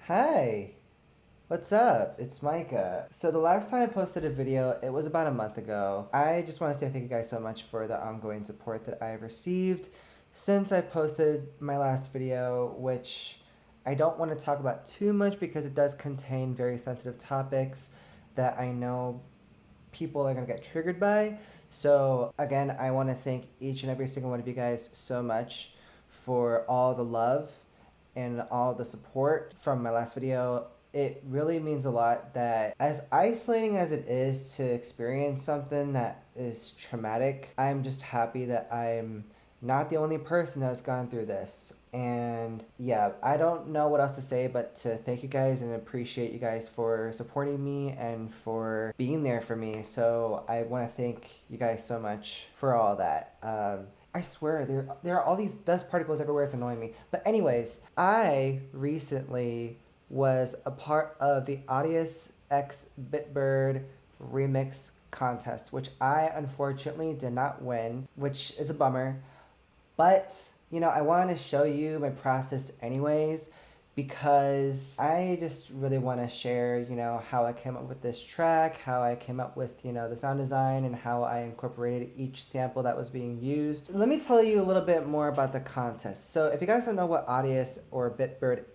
Hi, what's up? It's Micah. So the last time I posted a video, it was about a month ago. I just want to say thank you guys so much for the ongoing support that I've received since I posted my last video, which I don't want to talk about too much because it does contain very sensitive topics that I know people are going to get triggered by. So again, I want to thank each and every single one of you guys so much for all the love and all the support from my last video. It really means a lot that, as isolating as it is to experience something that is traumatic, I'm just happy that I'm not the only person that's gone through this. And yeah, I don't know what else to say but to thank you guys and appreciate you guys for supporting me and for being there for me. So I want to thank you guys so much for all that. I swear there are all these dust particles everywhere. It's annoying me. But anyways, I recently was a part of the Audius X Bitbird remix contest, which I unfortunately did not win, which is a bummer. But, I wanted to show you my process anyways because I just really want to share, how I came up with this track, how I came up with, the sound design, and how I incorporated each sample that was being used. Let me tell you a little bit more about the contest. So if you guys don't know what Audius or Bitbird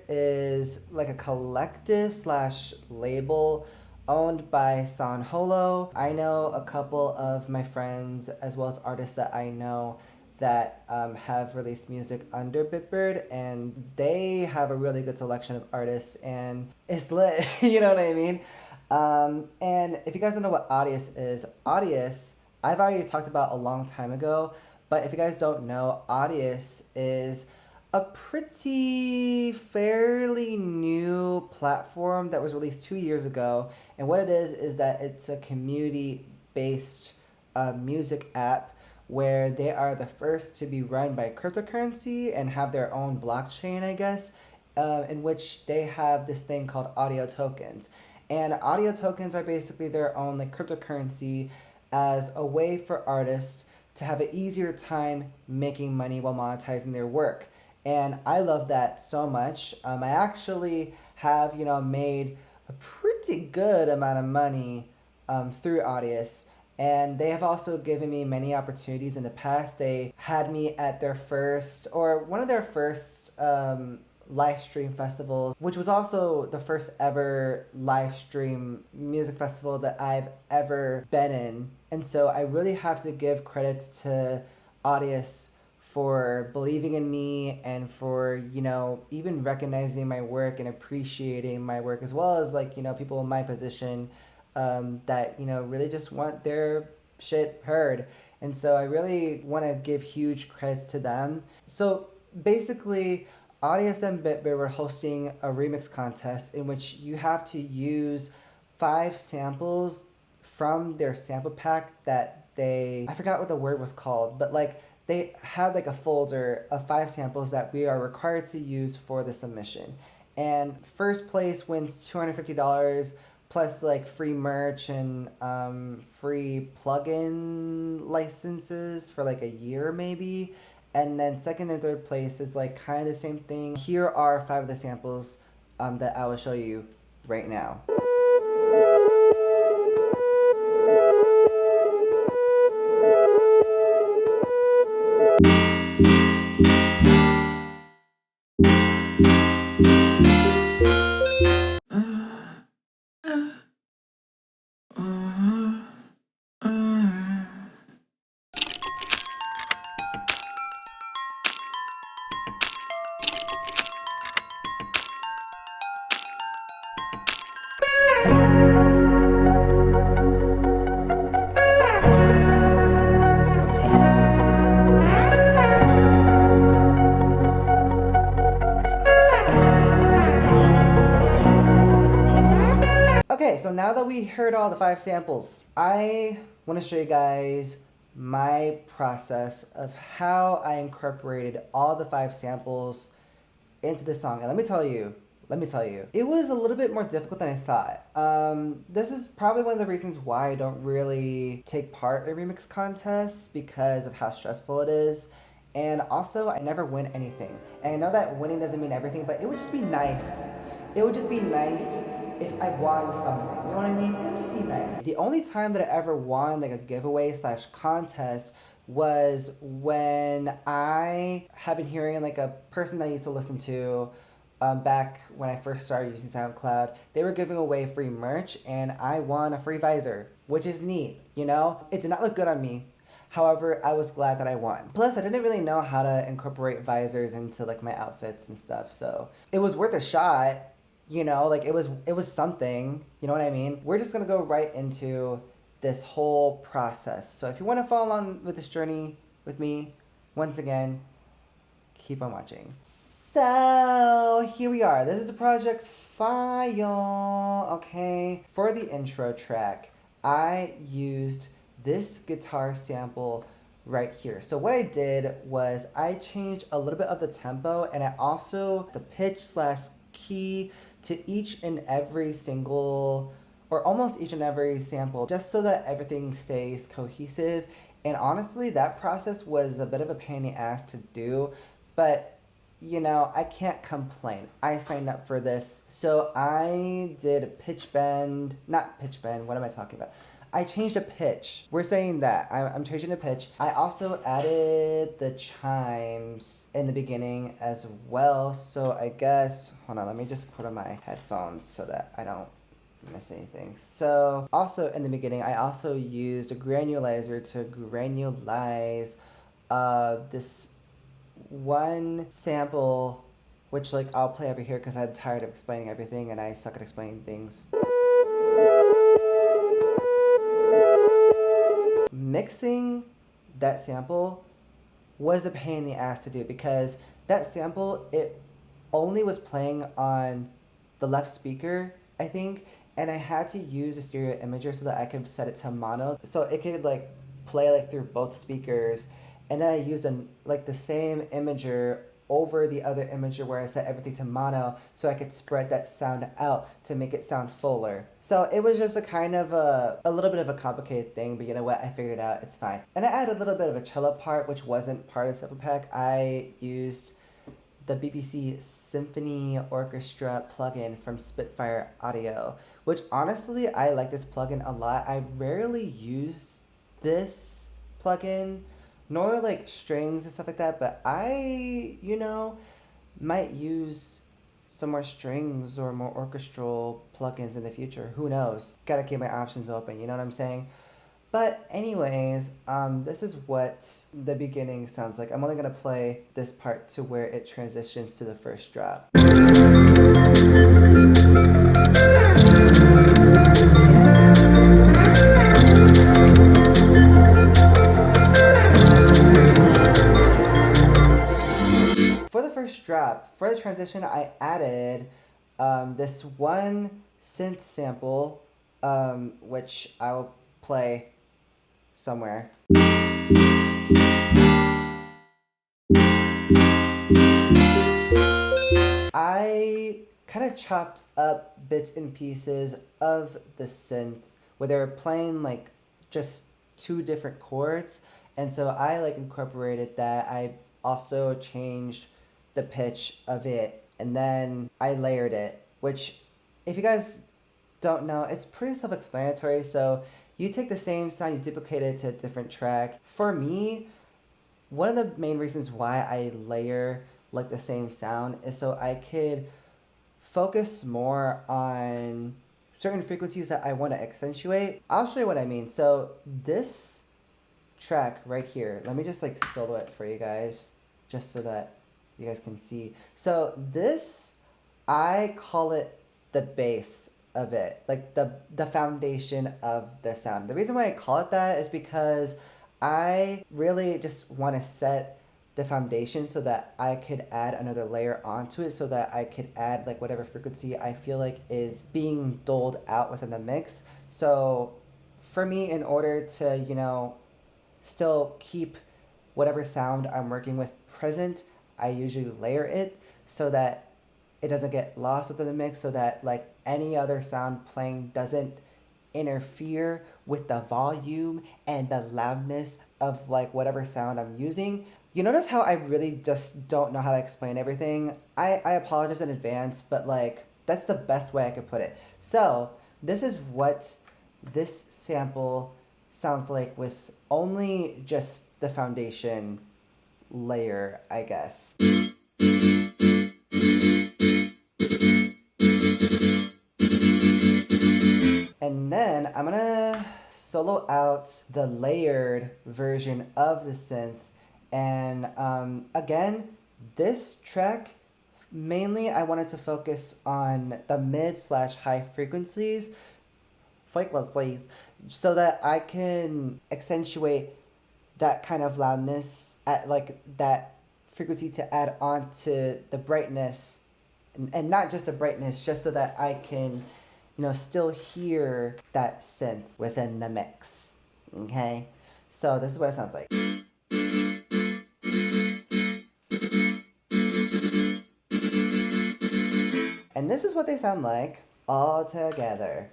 is like a collective slash label owned by henlo. I know a couple of my friends as well as artists that I know that have released music under Bitbird, and they have a really good selection of artists, and it's lit. You know what I mean? And if you guys don't know what Audius, I've already talked about a long time ago, but if you guys don't know, Audius is a pretty fairly new platform that was released 2 years ago. And what it is that it's a community based music app where they are the first to be run by cryptocurrency and have their own blockchain, I guess, in which they have this thing called audio tokens. And audio tokens are basically their own like cryptocurrency as a way for artists to have an easier time making money while monetizing their work. And I love that so much. I actually have, made a pretty good amount of money through Audius. And they have also given me many opportunities in the past. They had me at their first, or one of their first live stream festivals, which was also the first ever live stream music festival that I've ever been in. And so I really have to give credits to Audius for believing in me and for, even recognizing my work and appreciating my work, as well as people in my position that, really just want their shit heard. And so I really want to give huge credits to them. So basically, Audius and Bitbird were hosting a remix contest in which you have to use 5 samples from their sample pack that I forgot what the word was called, but they had a folder of 5 samples that we are required to use for the submission. And first place wins $250 plus free merch and free plugin licenses for a year maybe. And then second and third place is kind of the same thing. Here are 5 of the samples that I will show you right now. Okay, so now that we heard all the 5 samples, I want to show you guys my process of how I incorporated all the 5 samples into the song. And let me tell you, it was a little bit more difficult than I thought. This is probably one of the reasons why I don't really take part in remix contests, because of how stressful it is. And also, I never win anything. And I know that winning doesn't mean everything, but it would just be nice. It would just be nice if I won something. You know what I mean? It would just be nice. The only time that I ever won like a giveaway slash contest was when I have been hearing like a person that I used to listen to back when I first started using SoundCloud. They were giving away free merch and I won a free visor, which is neat, you know? It did not look good on me. However, I was glad that I won. Plus, I didn't really know how to incorporate visors into like my outfits and stuff, so it was worth a shot. You know, like it was something. You know what I mean? We're just gonna go right into this whole process. So if you want to follow along with this journey with me, once again, keep on watching. So here we are. This is the project file. Okay, for the intro track, I used this guitar sample right here. So what I did was I changed a little bit of the tempo and I also the pitch slash key to each and every single or almost each and every sample just so that everything stays cohesive. And honestly, that process was a bit of a pain in the ass to do, but you know, I can't complain. I signed up for this. So I did pitch bend, not pitch bend, what am I talking about? I changed a pitch. We're saying that. I'm changing the pitch. I also added the chimes in the beginning as well. So I guess, hold on, let me just put on my headphones so that I don't miss anything. So also in the beginning, I also used a granulizer to granulize this one sample, which like I'll play over here because I'm tired of explaining everything and I suck at explaining things. Mixing that sample was a pain in the ass to do because that sample, it only was playing on the left speaker, I think, and I had to use a stereo imager so that I could set it to mono so it could like play like through both speakers. And then I used like the same imager over the other imager where I set everything to mono so I could spread that sound out to make it sound fuller. So it was just a kind of a little bit of a complicated thing, but you know what? I figured it out. It's fine. And I added a little bit of a cello part, which wasn't part of the sample pack. I used the BBC Symphony Orchestra plugin from Spitfire Audio, which honestly, I like this plugin a lot. I rarely use this plugin, nor like strings and stuff like that, but I, you know, might use some more strings or more orchestral plugins in the future. Who knows? Gotta keep my options open, you know what I'm saying? But anyways, this is what the beginning sounds like. I'm only gonna play this part to where it transitions to the first drop. For the first drop, for the transition, I added this one synth sample, which I'll play somewhere. I kind of chopped up bits and pieces of the synth where they were playing like just two different chords, and so I like incorporated that. I also changed the pitch of it, and then I layered it, which if you guys don't know, it's pretty self-explanatory. So you take the same sound, you duplicate it to a different track. For me, one of the main reasons why I layer like the same sound is so I could focus more on certain frequencies that I want to accentuate. I'll show you what I mean. So this track right here, let me just like solo it for you guys just so that you guys can see. So this, I call it the base of it, like the foundation of the sound. The reason why I call it that is because I really just want to set the foundation so that I could add another layer onto it so that I could add like whatever frequency I feel like is being doled out within the mix. So for me, in order to, you know, still keep whatever sound I'm working with present, I usually layer it so that it doesn't get lost within the mix, so that like any other sound playing doesn't interfere with the volume and the loudness of like whatever sound I'm using. You notice how I really just don't know how to explain everything? I apologize in advance, but like, that's the best way I could put it. So, this is what this sample sounds like with only just the foundation layer, I guess. And then I'm gonna solo out the layered version of the synth. And again, this track, mainly I wanted to focus on the mid slash high frequencies, so that I can accentuate that kind of loudness at like that frequency to add on to the brightness, and not just the brightness, just so that I can, still hear that synth within the mix. Okay? So this is what it sounds like. And this is what they sound like all together.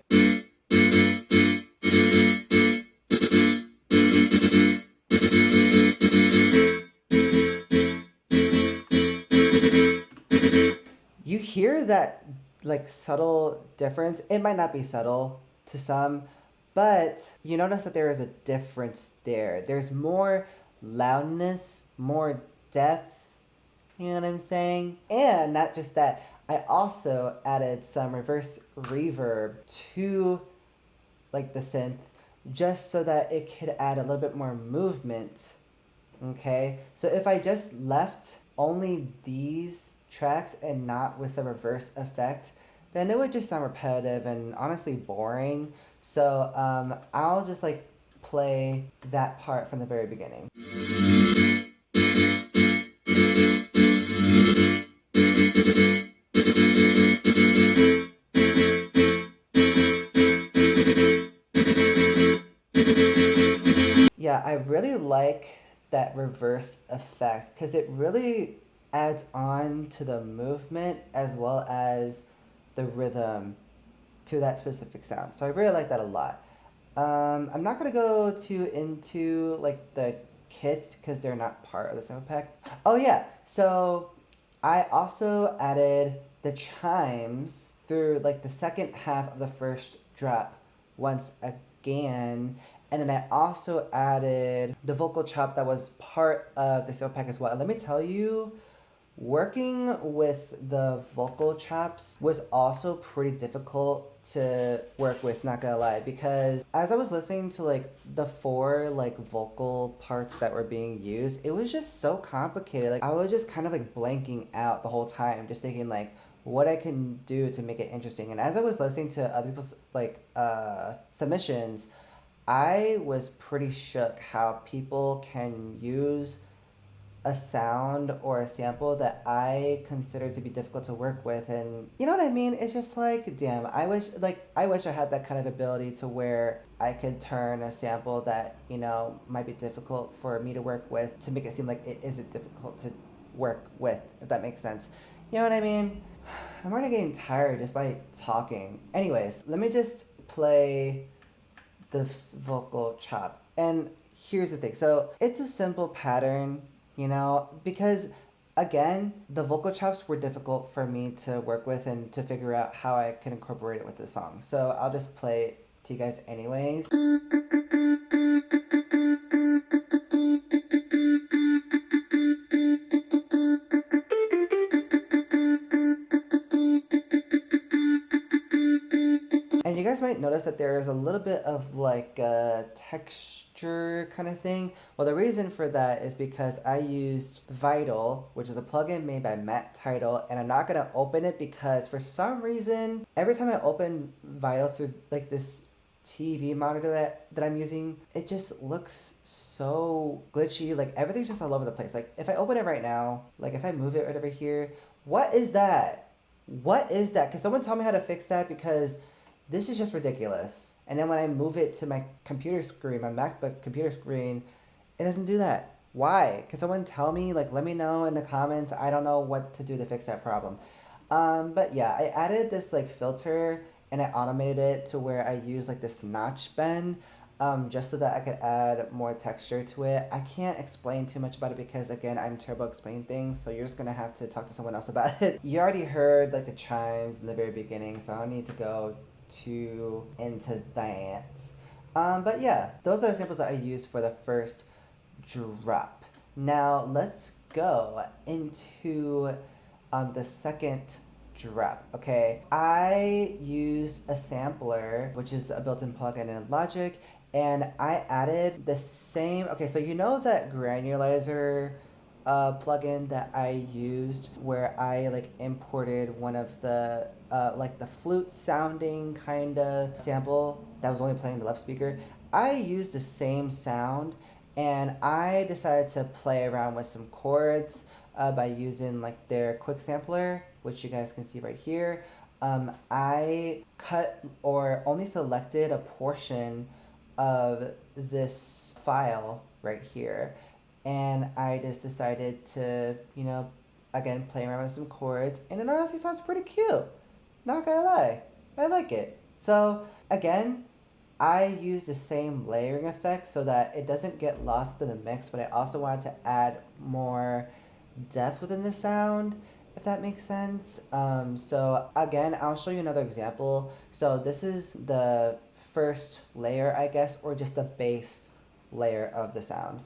You hear that like subtle difference. It might not be subtle to some, but you notice that there is a difference there. There's more loudness, more depth, you know what I'm saying? And not just that, I also added some reverse reverb to like the synth, just so that it could add a little bit more movement. Okay? So if I just left only these tracks and not with the reverse effect, then it would just sound repetitive and honestly boring. So I'll just like play that part from the very beginning. Yeah, I really like that reverse effect because it really adds on to the movement as well as the rhythm to that specific sound. So I really like that a lot. I'm not gonna go too into like the kits because they're not part of the sample pack. Oh yeah, so I also added the chimes through like the second half of the first drop once again. And then I also added the vocal chop that was part of the sample pack as well. And let me tell you, working with the vocal chops was also pretty difficult to work with, not gonna lie, because as I was listening to like the four like vocal parts that were being used, it was just so complicated. Like I was just kind of like blanking out the whole time, just thinking like what I can do to make it interesting. And as I was listening to other people's like submissions, I was pretty shook how people can use a sound or a sample that I consider to be difficult to work with. And you know what I mean? It's just like, damn, I wish I had that kind of ability to where I could turn a sample that, might be difficult for me to work with to make it seem like it isn't difficult to work with, if that makes sense. You know what I mean? I'm already getting tired just by talking. Anyways, let me just play the vocal chop. And here's the thing. So it's a simple pattern, because again, the vocal chops were difficult for me to work with and to figure out how I can incorporate it with the song. So I'll just play it to you guys anyways. And you guys might notice that there is a little bit of like a texture kind of thing. Well, the reason for that is because I used Vital, which is a plugin made by Matt Title, and I'm not gonna open it because for some reason, every time I open Vital through like this TV monitor that I'm using, it just looks so glitchy. Like everything's just all over the place. Like if I open it right now, like if I move it right over here, what is that? What is that? Can someone tell me how to fix that? Because this is just ridiculous. And then when I move it to my computer screen, my MacBook computer screen, it doesn't do that. Why? Can someone tell me? Like, let me know in the comments. I don't know what to do to fix that problem. But yeah, I added this like filter and I automated it to where I use like this notch bend. just so that I could add more texture to it. I can't explain too much about it because, again, I'm terrible at explaining things, so you're just gonna have to talk to someone else about it. You already heard like the chimes in the very beginning, so I don't need to go too into that. But yeah, those are the samples that I used for the first drop. Now let's go into the second drop. Okay, I used a sampler, which is a built-in plugin in Logic, and I added the same. Okay, so you know that granulizer plugin that I used where I like imported one of the like the flute sounding kind of sample that was only playing the left speaker. I used the same sound, and I decided to play around with some chords by using like their quick sampler, which you guys can see right here. I cut or only selected a portion of this file right here, and I just decided to, you know, again, play around with some chords, and it honestly sounds pretty cute. Not gonna lie, I like it. So again, I use the same layering effect so that it doesn't get lost in the mix, but I also wanted to add more depth within the sound, if that makes sense. So again, I'll show you another example. So this is the first layer, I guess, or just the base layer of the sound.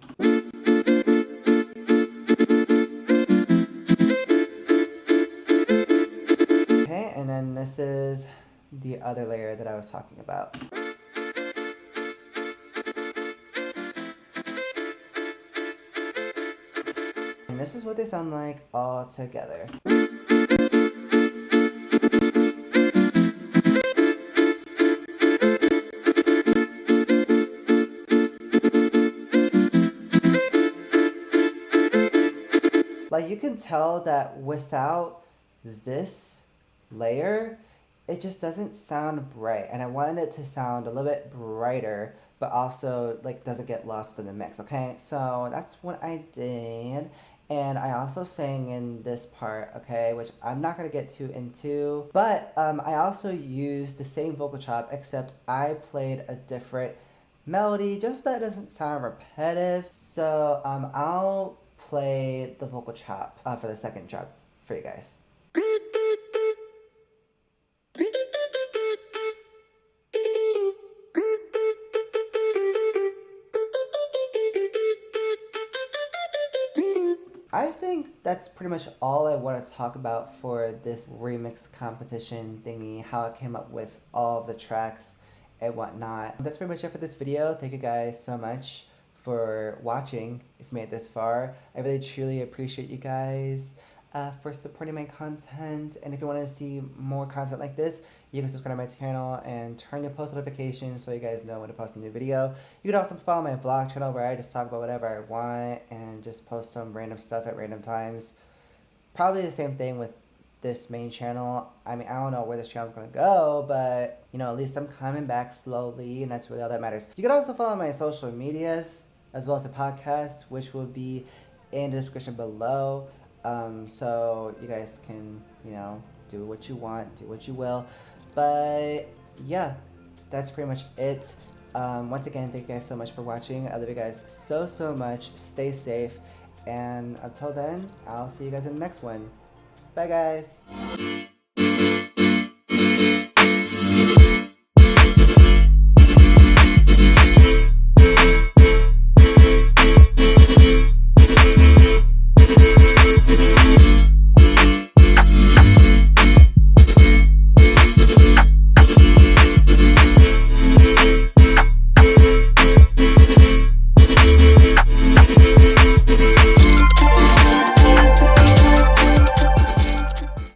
Okay, and then this is the other layer that I was talking about. And this is what they sound like all together. Like, you can tell that without this layer, it just doesn't sound bright, and I wanted it to sound a little bit brighter, but also like doesn't get lost in the mix. Okay, so that's what I did. And I also sang in this part, okay, which I'm not gonna get too into, but I also used the same vocal chop, except I played a different melody just so that it doesn't sound repetitive. So I'll play the vocal chop for the second drop for you guys. I think that's pretty much all I want to talk about for this remix competition thingy, how I came up with all of the tracks and whatnot. That's pretty much it for this video. Thank you guys so much for watching if you made it this far. I really truly appreciate you guys for supporting my content, and if you want to see more content like this, you can subscribe to my channel and turn your post notifications so you guys know when to post a new video. You can also follow my vlog channel where I just talk about whatever I want and just post some random stuff at random times. Probably the same thing with this main channel. I mean, I don't know where this channel is going to go, but you know, at least I'm coming back slowly, and that's really all that matters. You can also follow my social medias as well as the podcast, which will be in the description below. So you guys can, you know, do what you want, do what you will. But yeah, that's pretty much it. Once again, thank you guys so much for watching. I love you guys so, so much. Stay safe. And until then, I'll see you guys in the next one. Bye, guys.